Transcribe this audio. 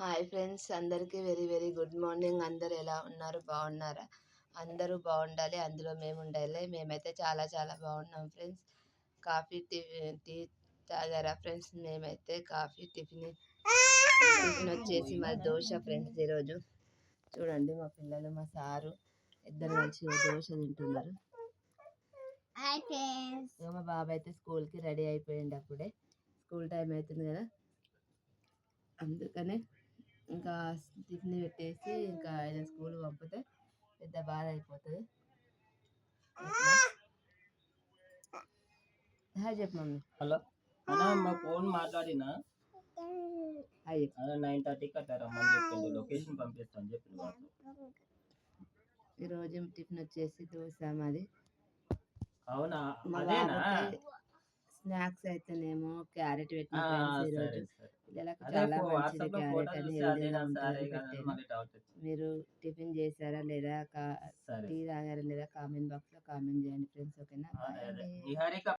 Hi friends, అందరికీ very very good morning. అందరూ ఎలా ఉన్నారు? బాగున్నారా? అందరూ బాగుండాలి, అందులో మేము ఉండాలి. మేమైతే చాలా చాలా బాగున్నాం ఫ్రెండ్స్. కాఫీ టీ తాగారా ఫ్రెండ్స్? మేమైతే కాఫీ టిఫిన్ వచ్చేసి మా దోశ ఫ్రెండ్స్. ఈరోజు చూడండి, మా పిల్లలు మా సారు ఇద్దరు కలిసి దోశ తింటున్నారు. మా బాబు అయితే స్కూల్కి రెడీ అయిపోయింది. అప్పుడే స్కూల్ టైం అవుతుంది కదా, అందుకనే ఇంకా టిఫిన్ పెట్టేసి ఇంకా ఆయన స్కూల్ పంపితే పెద్ద బాధ అయిపోతుంది. హాయ్ చెప్పు మమ్మీ. హలో అన్నా, మా ఫోన్ మాట్లాడినా హాయ్. 9:30కి అట్లా రమ్మని చెప్పిండు. లొకేషన్ పంపిస్తాను చెప్పిండు. ఈరోజు టిఫిన్ వచ్చేసి దోశ మాది. అవునా? మా అదేనా? బాబుకి స్నాక్స్ అయితేనేమో క్యారెట్ పెట్టిన ఫ్రెండ్స్. ఈరోజు పిల్లలకు అదే చాలా మంచిది వాట్సాప్ లో క్యారెట్ ఫోటో అని, చూస్తే హెల్దీగా అదేనా ఉంటుంది సరే కదా పెట్టాను. మళ్ళీ డౌట్ వచ్చింది. మీరు టిఫిన్ చేశారా లేదా, సరే టీ తాగారా లేదా కామెంట్ బాక్స్లో కామెంట్ చేయండి ఫ్రెండ్స్. ఓకేనా? నిహారిక